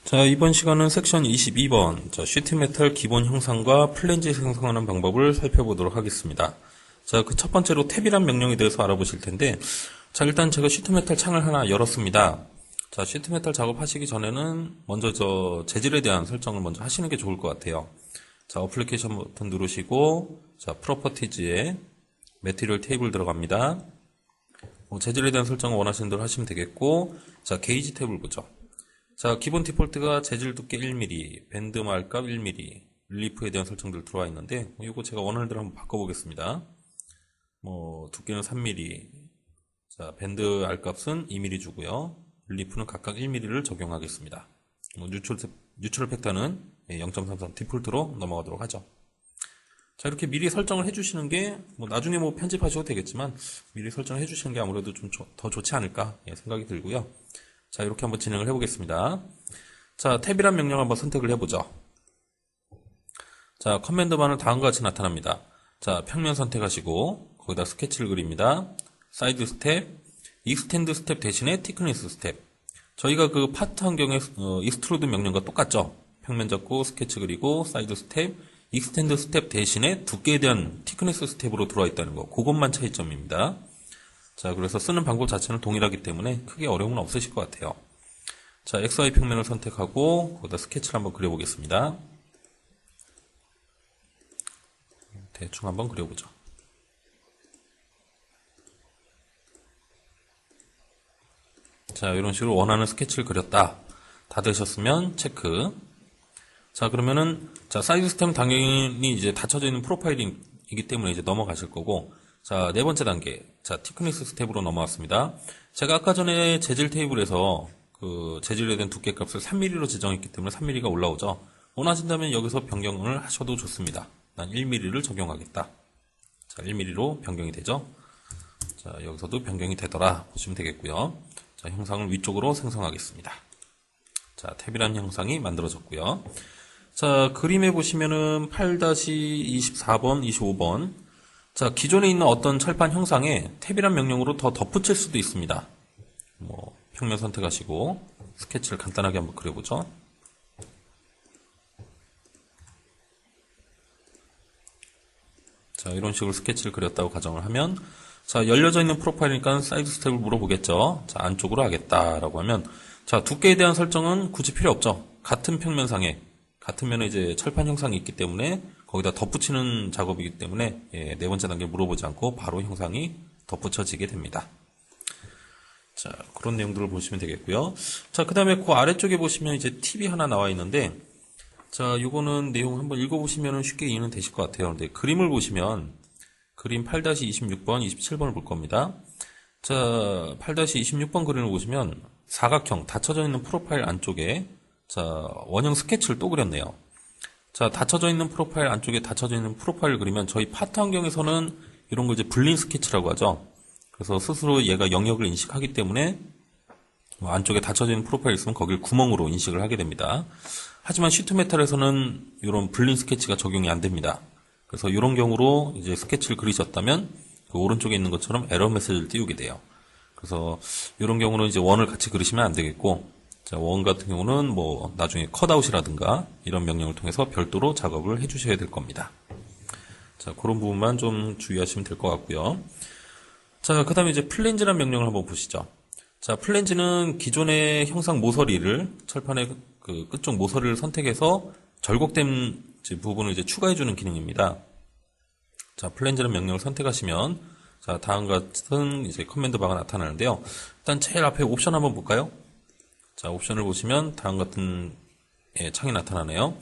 자, 이번 시간은 섹션 22번, 시트메탈 기본 형상과 플랜지 생성하는 방법을 살펴보도록 하겠습니다. 자, 그 첫 번째로 탭이란 명령에 대해서 알아보실 텐데, 자, 일단 제가 시트메탈 창을 하나 열었습니다. 자, 시트메탈 작업하시기 전에는 먼저 재질에 대한 설정을 먼저 하시는 게 좋을 것 같아요. 자, 어플리케이션 버튼 누르시고, 자, 프로퍼티즈에 매티리얼 테이블 들어갑니다. 재질에 대한 설정을 원하시는 대로 하시면 되겠고, 자, 게이지 탭을 보죠. 자, 기본 디폴트가 재질 두께 1mm, 밴드 말값 1mm, 릴리프에 대한 설정들 들어와 있는데, 이거 제가 원하는 대로 한번 바꿔보겠습니다. 두께는 3mm, 자, 밴드 알값은 2mm 주고요. 릴리프는 각각 1mm를 적용하겠습니다. 뉴트럴 팩터는 0.33 디폴트로 넘어가도록 하죠. 자, 이렇게 미리 설정을 해주시는 게, 나중에 편집하셔도 되겠지만, 미리 설정을 해주시는 게 아무래도 좀 더 좋지 않을까 생각이 들고요. 자, 이렇게 한번 진행을 해보겠습니다. 자, 탭이란 명령 한번 선택을 해보죠. 자, 커맨드 바는 다음과 같이 나타납니다. 자, 평면 선택하시고, 거기다 스케치를 그립니다. 사이드 스텝, 익스텐드 스텝 대신에 티크니스 스텝. 저희가 그 파트 환경의 익스트루드 명령과 똑같죠? 평면 잡고 스케치 그리고, 사이드 스텝, 익스텐드 스텝 대신에 두께에 대한 티크니스 스텝으로 들어와 있다는 거. 그것만 차이점입니다. 자, 그래서 쓰는 방법 자체는 동일하기 때문에 크게 어려움은 없으실 것 같아요. 자, XY 평면을 선택하고 거기다 스케치를 한번 그려보겠습니다. 대충 한번 그려보죠. 자, 이런 식으로 원하는 스케치를 그렸다. 다 되셨으면 체크. 자, 그러면은 자, 사이드 스텝은 당연히 이제 닫혀져 있는 프로파일이기 때문에 이제 넘어가실 거고, 자, 네 번째 단계. 자, 티크니스 스텝으로 넘어왔습니다. 제가 아까 전에 재질 테이블에서 그 재질에 대한 두께 값을 3mm로 지정했기 때문에 3mm가 올라오죠. 원하신다면 여기서 변경을 하셔도 좋습니다. 난 1mm를 적용하겠다. 자, 1mm로 변경이 되죠. 자, 여기서도 변경이 되더라 보시면 되겠고요. 자, 형상을 위쪽으로 생성하겠습니다. 자, 탭이라는 형상이 만들어졌고요. 자, 그림에 보시면은 8-24번, 25번. 자, 기존에 있는 어떤 철판 형상에 탭이란 명령으로 더 덧붙일 수도 있습니다. 평면 선택하시고 스케치를 간단하게 한번 그려보죠. 자, 이런 식으로 스케치를 그렸다고 가정을 하면, 자, 열려져 있는 프로파일이니까 사이드 스텝을 물어보겠죠. 자, 안쪽으로 하겠다라고 하면, 자, 두께에 대한 설정은 굳이 필요 없죠. 같은 평면상에, 같은 면에 이제 철판 형상이 있기 때문에 거기다 덧붙이는 작업이기 때문에 네 번째 단계 물어보지 않고 바로 형상이 덧붙여지게 됩니다. 자, 그런 내용들을 보시면 되겠고요. 자, 그 다음에 그 아래쪽에 보시면 이제 팁이 하나 나와 있는데, 자, 요거는 내용 한번 읽어보시면 쉽게 이해는 되실 것 같아요. 근데 그림을 보시면 그림 8-26번, 27번을 볼 겁니다. 자, 8-26번 그림을 보시면 사각형 닫혀져 있는 프로파일 안쪽에 자, 원형 스케치를 또 그렸네요. 자, 닫혀져 있는 프로파일 안쪽에 닫혀져 있는 프로파일을 그리면 저희 파트 환경에서는 이런 걸 이제 불린 스케치라고 하죠. 그래서 스스로 얘가 영역을 인식하기 때문에 안쪽에 닫혀져 있는 프로파일이 있으면 거길 구멍으로 인식을 하게 됩니다. 하지만 시트메탈에서는 이런 불린 스케치가 적용이 안 됩니다. 그래서 이런 경우로 이제 스케치를 그리셨다면 그 오른쪽에 있는 것처럼 에러 메시지를 띄우게 돼요. 그래서 이런 경우는 이제 원을 같이 그리시면 안 되겠고, 자, 원 같은 경우는 나중에 컷아웃이라든가 이런 명령을 통해서 별도로 작업을 해주셔야 될 겁니다. 자, 그런 부분만 좀 주의하시면 될 것 같고요. 자, 그 다음에 이제 플랜지라는 명령을 한번 보시죠. 자, 플랜지는 기존의 형상 모서리를, 철판의 그 끝쪽 모서리를 선택해서 절곡된 부분을 이제 추가해주는 기능입니다. 자, 플랜지라는 명령을 선택하시면, 자, 다음과 같은 이제 커맨드 바가 나타나는데요. 일단 제일 앞에 옵션 한번 볼까요? 자, 옵션을 보시면 다음 같은 창이 나타나네요.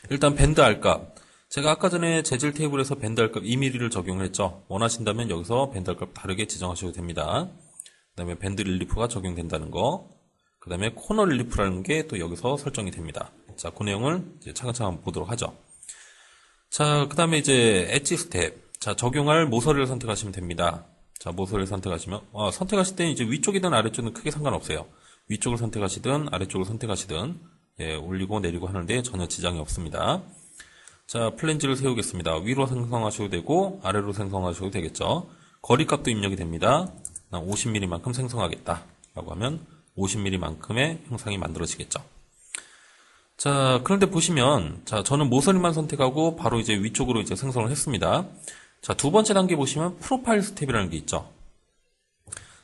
일단 밴드 알값. 제가 아까 전에 재질 테이블에서 밴드 알값 2mm를 적용을 했죠. 원하신다면 여기서 밴드 알값 다르게 지정하셔도 됩니다. 그 다음에 밴드 릴리프가 적용된다는 거. 그 다음에 코너 릴리프라는 게 또 여기서 설정이 됩니다. 자, 그 내용을 이제 차근차근 한번 보도록 하죠. 자, 그 다음에 이제 엣지 스텝. 자, 적용할 모서리를 선택하시면 됩니다. 자, 모서리를 선택하시면, 선택하실 때는 이제 위쪽이든 아래쪽이든 크게 상관없어요. 위쪽을 선택하시든 아래쪽을 선택하시든 올리고 내리고 하는데 전혀 지장이 없습니다. 자, 플랜지를 세우겠습니다. 위로 생성하셔도 되고 아래로 생성하셔도 되겠죠. 거리값도 입력이 됩니다. 50mm만큼 생성하겠다 라고 하면 50mm만큼의 형상이 만들어지겠죠. 자, 그런데 보시면, 자, 저는 모서리만 선택하고 바로 이제 위쪽으로 이제 생성을 했습니다. 자, 두 번째 단계 보시면 프로파일 스텝이라는 게 있죠.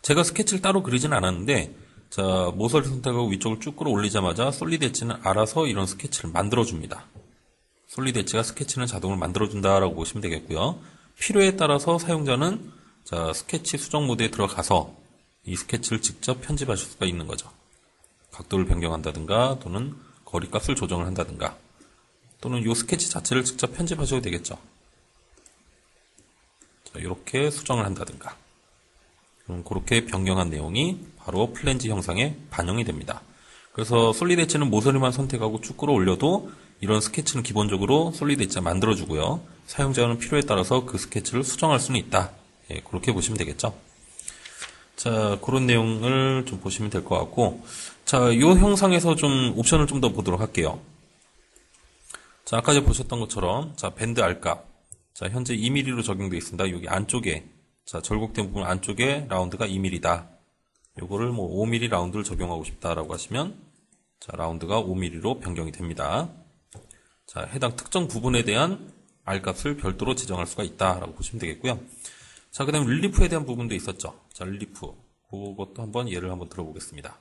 제가 스케치를 따로 그리진 않았는데, 자, 모서리 선택하고 위쪽을 쭉 끌어올리자마자 솔리드 엣지는 알아서 이런 스케치를 만들어줍니다. 솔리드 엣지가 스케치는 자동으로 만들어준다라고 보시면 되겠고요. 필요에 따라서 사용자는 자, 스케치 수정 모드에 들어가서 이 스케치를 직접 편집하실 수가 있는 거죠. 각도를 변경한다든가 또는 거리값을 조정을 한다든가 또는 이 스케치 자체를 직접 편집하셔도 되겠죠. 자, 이렇게 수정을 한다든가 그럼 그렇게 변경한 내용이 바로 플랜지 형상에 반영이 됩니다. 그래서 솔리드 엣지는 모서리만 선택하고 쭉 끌어올려도 이런 스케치는 기본적으로 솔리드 엣지가 만들어주고요. 사용자는 필요에 따라서 그 스케치를 수정할 수는 있다. 예, 그렇게 보시면 되겠죠. 자, 그런 내용을 좀 보시면 될 것 같고, 자, 이 형상에서 좀 옵션을 좀 더 보도록 할게요. 자, 아까 전에 보셨던 것처럼, 자, 밴드 R값. 자, 현재 2mm로 적용되어 있습니다. 여기 안쪽에, 자, 절곡된 부분 안쪽에 라운드가 2mm다. 요거를 뭐 5mm 라운드를 적용하고 싶다라고 하시면, 자, 라운드가 5mm로 변경이 됩니다. 자, 해당 특정 부분에 대한 R값을 별도로 지정할 수가 있다라고 보시면 되겠고요. 자, 그 다음에 릴리프에 대한 부분도 있었죠. 자, 릴리프. 그것도 한번 예를 한번 들어보겠습니다.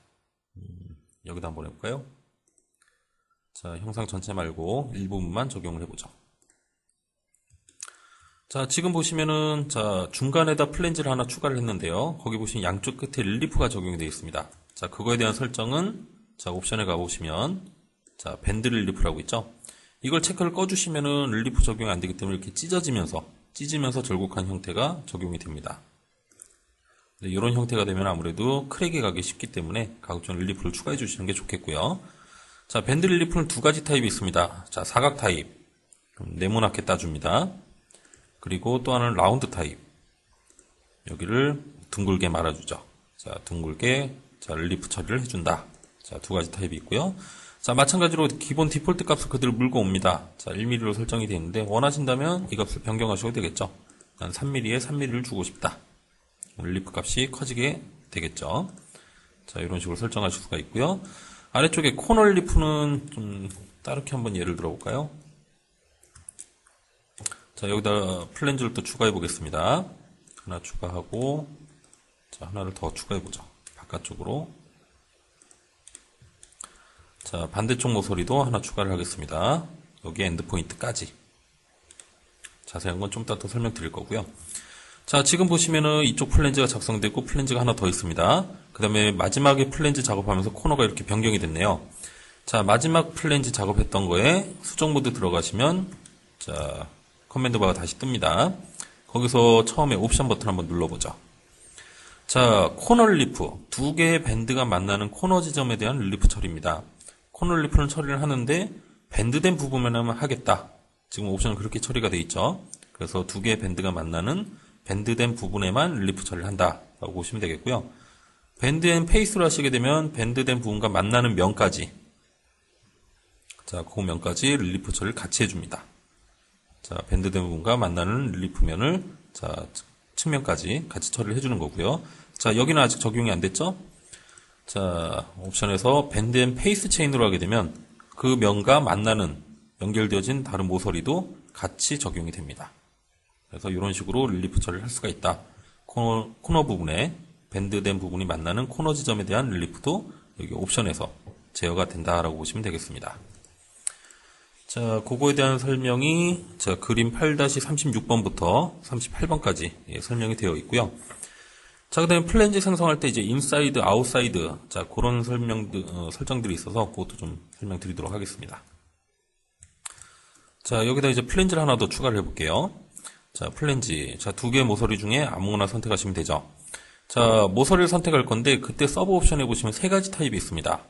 여기다 한번 해볼까요? 자, 형상 전체 말고 일부분만 적용을 해보죠. 자, 지금 보시면은, 자, 중간에다 플랜지를 하나 추가를 했는데요. 거기 보시면 양쪽 끝에 릴리프가 적용이 되어 있습니다. 자, 그거에 대한 설정은, 자, 옵션에 가보시면, 자, 밴드 릴리프라고 있죠. 이걸 체크를 꺼주시면은 릴리프 적용이 안 되기 때문에 이렇게 찢어지면서 절곡한 형태가 적용이 됩니다. 이런 형태가 되면 아무래도 크랙이 가기 쉽기 때문에 가급적 릴리프를 추가해 주시는 게 좋겠고요. 자, 밴드 릴리프는 두 가지 타입이 있습니다. 자, 사각 타입, 네모나게 따줍니다. 그리고 또 하나는 라운드 타입, 여기를 둥글게 말아주죠. 자, 둥글게 자, 릴리프 처리를 해준다. 자, 두 가지 타입이 있고요. 자, 마찬가지로 기본 디폴트 값을 그대로 물고 옵니다. 자, 1mm로 설정이 되어 있는데 원하신다면 이 값을 변경하셔도 되겠죠. 난 3mm에 3mm를 주고 싶다. 릴리프 값이 커지게 되겠죠. 자, 이런 식으로 설정하실 수가 있고요. 아래쪽에 코너 릴리프는 좀 다르게 한번 예를 들어볼까요? 자, 여기다 플랜지를 또 추가해 보겠습니다. 하나 추가하고, 자, 하나를 더 추가해 보죠. 바깥쪽으로. 자, 반대쪽 모서리도 하나 추가를 하겠습니다. 여기 엔드포인트까지. 자세한 건 좀 이따 더 설명드릴 거고요. 자, 지금 보시면은 이쪽 플랜지가 작성되고 플랜지가 하나 더 있습니다. 그 다음에 마지막에 플랜지 작업하면서 코너가 이렇게 변경이 됐네요. 자, 마지막 플랜지 작업했던 거에 수정 모드 들어가시면, 자, 커맨드 바가 다시 뜹니다. 거기서 처음에 옵션 버튼 한번 눌러보죠. 자, 코너 릴리프. 두 개의 밴드가 만나는 코너 지점에 대한 릴리프 처리입니다. 코너 릴리프는 처리를 하는데 밴드된 부분에만 하겠다. 지금 옵션은 그렇게 처리가 되어 있죠. 그래서 두 개의 밴드가 만나는 밴드된 부분에만 릴리프 처리를 한다라고 보시면 되겠고요. 밴드 앤 페이스로 하시게 되면 밴드된 부분과 만나는 면까지, 자, 그 면까지 릴리프 처리를 같이 해줍니다. 자, 밴드된 부분과 만나는 릴리프 면을, 자, 측면까지 같이 처리를 해주는 거고요. 자, 여기는 아직 적용이 안 됐죠? 자, 옵션에서 밴드 앤 페이스 체인으로 하게 되면 그 면과 만나는 연결되어진 다른 모서리도 같이 적용이 됩니다. 그래서 이런 식으로 릴리프 처리를 할 수가 있다. 코너 부분에 밴드된 부분이 만나는 코너 지점에 대한 릴리프도 여기 옵션에서 제어가 된다라고 보시면 되겠습니다. 자, 그거에 대한 설명이 자, 그림 8-36번부터 38번까지 설명이 되어 있고요. 자, 그 다음에 플랜지 생성할 때 이제 인사이드, 아웃사이드, 자, 그런 설정들이 있어서 그것도 좀 설명드리도록 하겠습니다. 자, 여기다 이제 플랜지를 하나 더 추가를 해볼게요. 자, 플랜지. 자, 두 개의 모서리 중에 아무거나 선택하시면 되죠. 자, 모서리를 선택할 건데, 그때 서브 옵션에 보시면 세 가지 타입이 있습니다.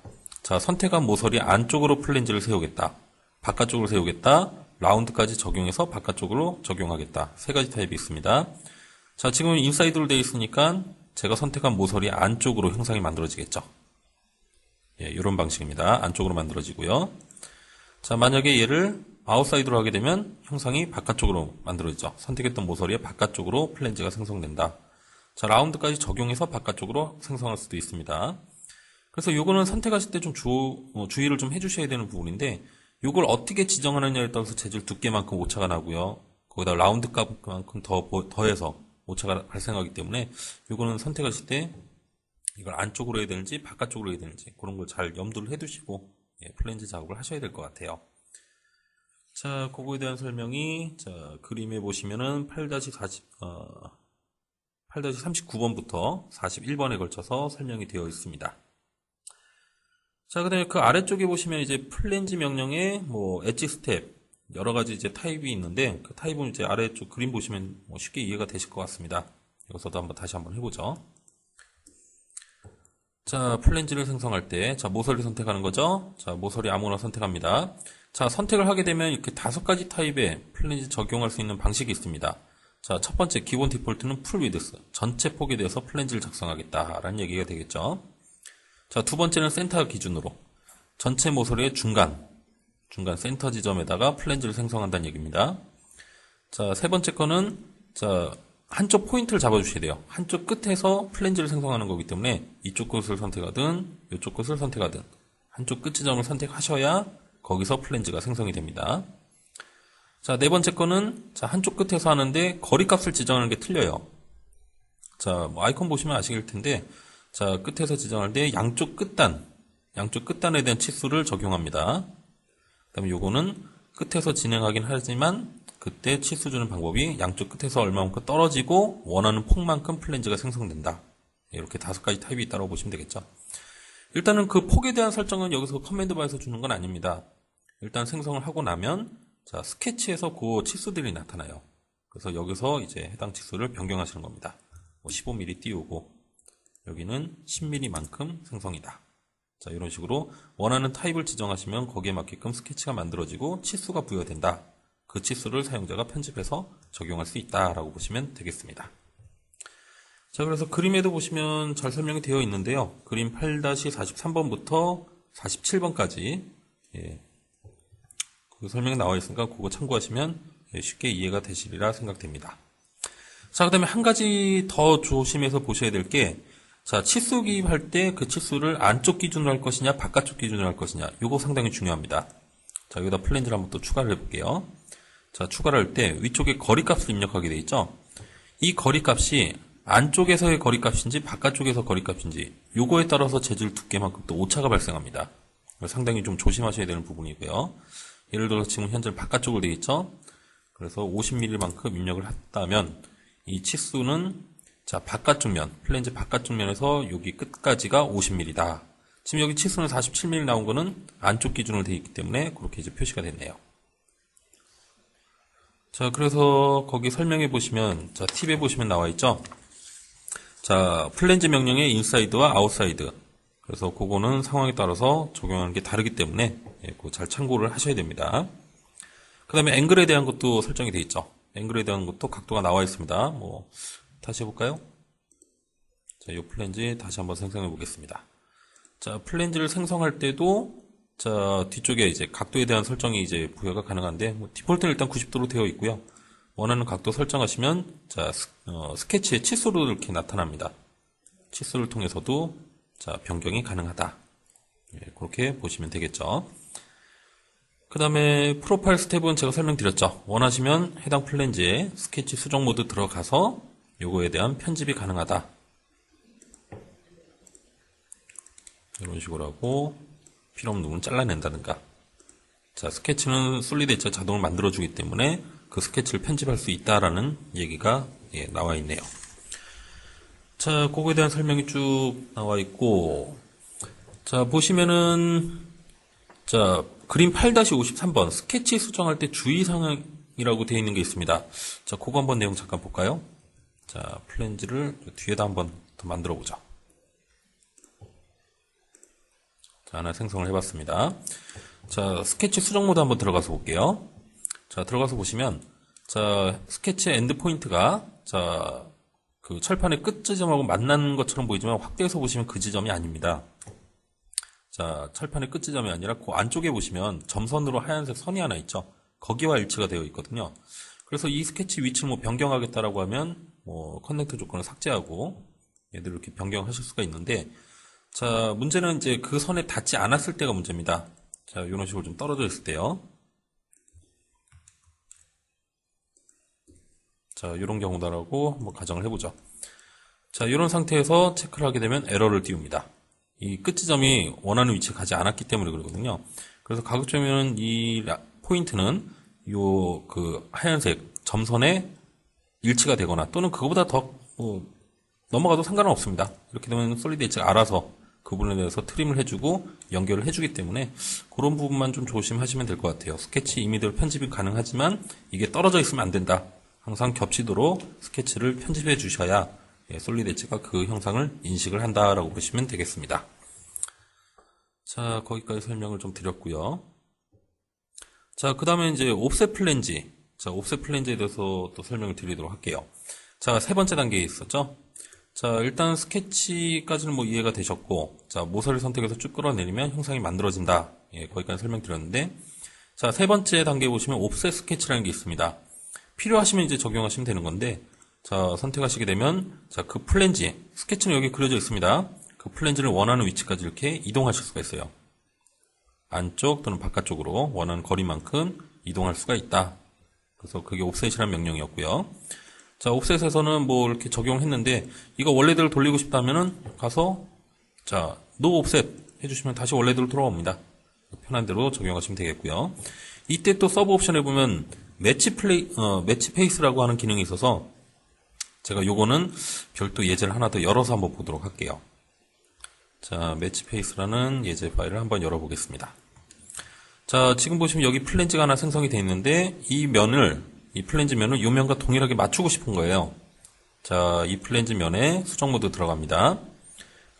자, 선택한 모서리 안쪽으로 플랜지를 세우겠다. 바깥쪽으로 세우겠다. 라운드까지 적용해서 바깥쪽으로 적용하겠다. 세 가지 타입이 있습니다. 자, 지금 인사이드로 되어 있으니까 제가 선택한 모서리 안쪽으로 형상이 만들어지겠죠. 예, 이런 방식입니다. 안쪽으로 만들어지고요. 자, 만약에 얘를 아웃사이드로 하게 되면 형상이 바깥쪽으로 만들어지죠. 선택했던 모서리의 바깥쪽으로 플랜지가 생성된다. 자, 라운드까지 적용해서 바깥쪽으로 생성할 수도 있습니다. 그래서 요거는 선택하실 때 좀 주의를 좀 해주셔야 되는 부분인데, 요걸 어떻게 지정하느냐에 따라서 재질 두께만큼 오차가 나고요. 거기다 라운드 값만큼 더해서 오차가 발생하기 때문에 요거는 선택하실 때 이걸 안쪽으로 해야 되는지 바깥쪽으로 해야 되는지 그런 걸 잘 염두를 해두시고 플랜지 작업을 하셔야 될 것 같아요. 자, 그거에 대한 설명이 자, 그림에 보시면은 8-39번부터 41번에 걸쳐서 설명이 되어 있습니다. 자, 그다음에 그 아래쪽에 보시면 이제 플랜지 명령에 뭐 엣지 스텝 여러 가지 이제 타입이 있는데 그 타입은 이제 아래쪽 그림 보시면 뭐 쉽게 이해가 되실 것 같습니다. 여기서도 다시 한번 해보죠. 자, 플랜지를 생성할 때, 자, 모서리 선택하는 거죠. 자, 모서리 아무거나 선택합니다. 자, 선택을 하게 되면 이렇게 5가지 타입의 플랜지 적용할 수 있는 방식이 있습니다. 자, 첫 번째 기본 디폴트는 풀 위드스, 전체 폭에 대해서 플랜지를 작성하겠다라는 얘기가 되겠죠. 자, 두 번째는 센터 기준으로 전체 모서리의 중간 센터 지점에다가 플랜지를 생성한다는 얘기입니다. 자, 세 번째 거는 자, 한쪽 포인트를 잡아주셔야 돼요. 한쪽 끝에서 플랜지를 생성하는 거기 때문에 이쪽 것을 선택하든 이쪽 것을 선택하든 한쪽 끝 지점을 선택하셔야 거기서 플랜지가 생성이 됩니다. 자, 네 번째 거는 자, 한쪽 끝에서 하는데 거리값을 지정하는 게 틀려요. 자, 뭐 아이콘 보시면 아시길 텐데 자, 끝에서 지정할 때 양쪽 끝단에 대한 치수를 적용합니다. 그 다음에 요거는 끝에서 진행하긴 하지만 그때 치수 주는 방법이 양쪽 끝에서 얼마만큼 떨어지고 원하는 폭만큼 플랜지가 생성된다. 이렇게 5가지 타입이 있다고 보시면 되겠죠. 일단은 그 폭에 대한 설정은 여기서 커맨드 바에서 주는 건 아닙니다. 일단 생성을 하고 나면 자, 스케치에서 그 치수들이 나타나요. 그래서 여기서 이제 해당 치수를 변경하시는 겁니다. 뭐 15mm 띄우고 여기는 10mm만큼 생성이다. 자, 이런 식으로 원하는 타입을 지정하시면 거기에 맞게끔 스케치가 만들어지고 치수가 부여된다. 그 치수를 사용자가 편집해서 적용할 수 있다라고 보시면 되겠습니다. 자, 그래서 그림에도 보시면 잘 설명이 되어 있는데요. 그림 8-43번부터 47번까지 그 설명이 나와 있으니까 그거 참고하시면 쉽게 이해가 되시리라 생각됩니다. 자, 그 다음에 한 가지 더 조심해서 보셔야 될 게 자, 치수 기입할 때 그 치수를 안쪽 기준으로 할 것이냐 바깥쪽 기준으로 할 것이냐 이거 상당히 중요합니다. 자, 여기다 플랜지를 한번 또 추가를 해볼게요. 자, 추가를 할 때 위쪽에 거리값을 입력하게 되어 있죠. 이 거리값이 안쪽에서의 거리값인지 바깥쪽에서 거리값인지 요거에 따라서 재질 두께만큼 또 오차가 발생합니다. 상당히 좀 조심하셔야 되는 부분이고요. 예를 들어서 지금 현재 바깥쪽으로 되어 있죠. 그래서 50mm만큼 입력을 했다면 이 치수는 자, 바깥쪽 면, 플랜지 바깥쪽 면에서 여기 끝까지가 50mm다. 지금 여기 치수는 47mm 나온 거는 안쪽 기준으로 되어 있기 때문에 그렇게 이제 표시가 됐네요. 자, 그래서 거기 설명해 보시면, 자, 팁에 보시면 나와 있죠? 자, 플랜지 명령의 인사이드와 아웃사이드. 그래서 그거는 상황에 따라서 적용하는 게 다르기 때문에, 그거 잘 참고를 하셔야 됩니다. 그 다음에 앵글에 대한 것도 설정이 되어 있죠? 앵글에 대한 것도 각도가 나와 있습니다. 뭐, 다시 해볼까요? 자, 이 플랜지 다시 한번 생성해 보겠습니다. 자, 플랜지를 생성할 때도 자, 뒤쪽에 이제 각도에 대한 설정이 이제 부여가 가능한데 뭐 디폴트는 일단 90도로 되어 있고요. 원하는 각도 설정하시면 자, 스케치의 치수로 이렇게 나타납니다. 치수를 통해서도 자, 변경이 가능하다. 그렇게 보시면 되겠죠. 그 다음에 프로파일 스텝은 제가 설명드렸죠. 원하시면 해당 플랜지에 스케치 수정 모드 들어가서 요거에 대한 편집이 가능하다. 이런 식으로 하고 필요 없는 부분 잘라낸다든가. 자, 스케치는 솔리드 엣지가 자동으로 만들어주기 때문에 그 스케치를 편집할 수 있다라는 얘기가 나와 있네요. 자, 그거에 대한 설명이 쭉 나와 있고, 자, 보시면은 자, 그림 8-53번 스케치 수정할 때 주의사항이라고 되어 있는 게 있습니다. 자, 그거 한번 내용 잠깐 볼까요? 자, 플랜지를 뒤에다 한번 더 만들어 보죠. 자, 하나 생성을 해봤습니다. 자, 스케치 수정 모드 한번 들어가서 볼게요. 자, 들어가서 보시면, 자, 스케치 엔드 포인트가, 자, 그 철판의 끝 지점하고 만나는 것처럼 보이지만 확대해서 보시면 그 지점이 아닙니다. 자, 철판의 끝 지점이 아니라 그 안쪽에 보시면 점선으로 하얀색 선이 하나 있죠. 거기와 일치가 되어 있거든요. 그래서 이 스케치 위치를 뭐 변경하겠다라고 하면, 뭐, 커넥터 조건을 삭제하고, 얘들 이렇게 변경하실 수가 있는데, 자, 문제는 이제 그 선에 닿지 않았을 때가 문제입니다. 자, 이런 식으로 좀 떨어져 있을 때요. 자, 이런 경우다라고 한번 가정을 해보죠. 자, 이런 상태에서 체크를 하게 되면 에러를 띄웁니다. 이 끝지점이 원하는 위치에 가지 않았기 때문에 그러거든요. 그래서 가급적이면 이 포인트는 요 그 하얀색 점선에 일치가 되거나 또는 그거보다 더 넘어가도 상관은 없습니다. 이렇게 되면 솔리드 엣지가 알아서 그 부분에 대해서 트림을 해주고 연결을 해주기 때문에 그런 부분만 좀 조심하시면 될 것 같아요. 스케치 이미대로 편집이 가능하지만 이게 떨어져 있으면 안 된다. 항상 겹치도록 스케치를 편집해 주셔야 솔리드 엣지가 그 형상을 인식을 한다라고 보시면 되겠습니다. 자, 거기까지 설명을 좀 드렸고요. 자, 그 다음에 이제 옵셋 플랜지. 자, 옵셋 플랜지에 대해서 또 설명을 드리도록 할게요. 자, 세 번째 단계에 있었죠. 자, 일단 스케치까지는 뭐 이해가 되셨고, 자, 모서리를 선택해서 쭉 끌어내리면 형상이 만들어진다. 예, 거기까지 설명드렸는데, 자, 세 번째 단계에 보시면 옵셋 스케치라는 게 있습니다. 필요하시면 이제 적용하시면 되는 건데, 자, 선택하시게 되면, 자, 그 플랜지, 스케치는 여기 그려져 있습니다. 그 플랜지를 원하는 위치까지 이렇게 이동하실 수가 있어요. 안쪽 또는 바깥쪽으로 원하는 거리만큼 이동할 수가 있다. 그래서 그게 옵셋이라는 명령이었고요. 자, 옵셋에서는 뭐 이렇게 적용했는데, 이거 원래대로 돌리고 싶다면은 가서, 자, 노 옵셋 해주시면 다시 원래대로 돌아옵니다. 편한 대로 적용하시면 되겠고요. 이때 또 서브 옵션에 보면 매치 페이스라고 하는 기능이 있어서 제가 요거는 별도 예제를 하나 더 열어서 한번 보도록 할게요. 자, 매치 페이스라는 예제 파일을 한번 열어보겠습니다. 자, 지금 보시면 여기 플랜지가 하나 생성이 되어 있는데 이 플랜지 면을 이 면과 동일하게 맞추고 싶은 거예요. 자, 이 플랜지 면에 수정 모드 들어갑니다.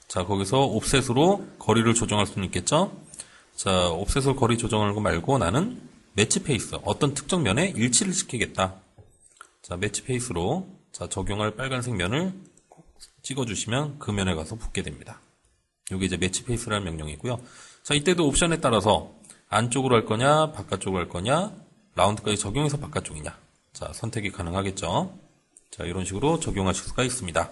자, 거기서 옵셋으로 거리를 조정할 수는 있겠죠? 자, 옵셋으로 거리 조정하는 거 말고 나는 매치 페이스, 어떤 특정 면에 일치를 시키겠다. 자, 매치 페이스로 자, 적용할 빨간색 면을 찍어주시면 그 면에 가서 붙게 됩니다. 이게 이제 매치 페이스라는 명령이고요. 자, 이때도 옵션에 따라서 안쪽으로 할 거냐, 바깥쪽으로 할 거냐, 라운드까지 적용해서 바깥쪽이냐. 자, 선택이 가능하겠죠. 자, 이런 식으로 적용하실 수가 있습니다.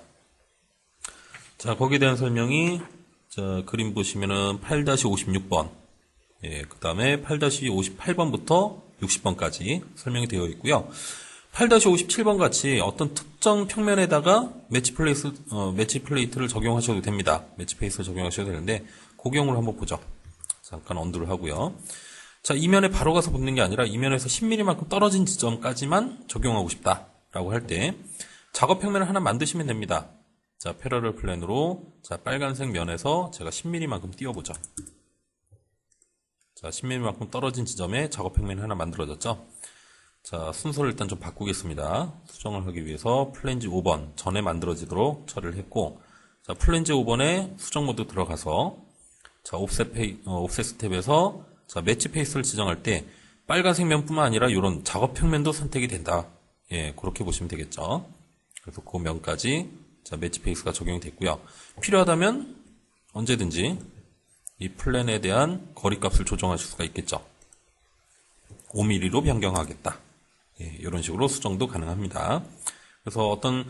자, 거기에 대한 설명이, 자, 그림 보시면은 8-56번, 예, 그 다음에 8-58번부터 60번까지 설명이 되어 있고요. 8-57번 같이 어떤 특정 평면에다가 매치 플레이트를 적용하셔도 됩니다. 매치 페이스를 적용하셔도 되는데, 그 경우를 한번 보죠. 잠깐 언두를 하고요. 자, 이 면에 바로 가서 붙는 게 아니라 이 면에서 10mm만큼 떨어진 지점까지만 적용하고 싶다라고 할 때 작업 평면을 하나 만드시면 됩니다. 자, 패러럴 플랜으로 자, 빨간색 면에서 제가 10mm만큼 띄워보죠. 자, 10mm만큼 떨어진 지점에 작업 평면이 하나 만들어졌죠. 자, 순서를 일단 좀 바꾸겠습니다. 수정을 하기 위해서 플랜지 5번 전에 만들어지도록 처리를 했고, 자, 플랜지 5번에 수정 모드 들어가서 자, 옵셋 스텝에서 자, 매치 페이스를 지정할 때 빨간색 면뿐만 아니라 이런 작업 평면도 선택이 된다. 예, 그렇게 보시면 되겠죠. 그래서 그 면까지 자, 매치 페이스가 적용이 됐고요. 필요하다면 언제든지 이 플랜에 대한 거리값을 조정하실 수가 있겠죠. 5mm로 변경하겠다. 예, 이런 식으로 수정도 가능합니다. 그래서 어떤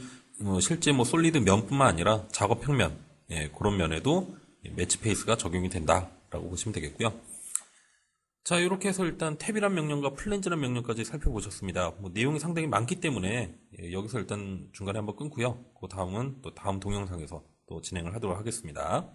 실제 솔리드 면뿐만 아니라 작업 평면, 예, 그런 면에도 매치 페이스가 적용이 된다라고 보시면 되겠고요. 자, 이렇게 해서 일단 탭이란 명령과 플랜지란 명령까지 살펴보셨습니다. 내용이 상당히 많기 때문에 여기서 일단 중간에 한번 끊고요. 그 다음은 또 다음 동영상에서 또 진행을 하도록 하겠습니다.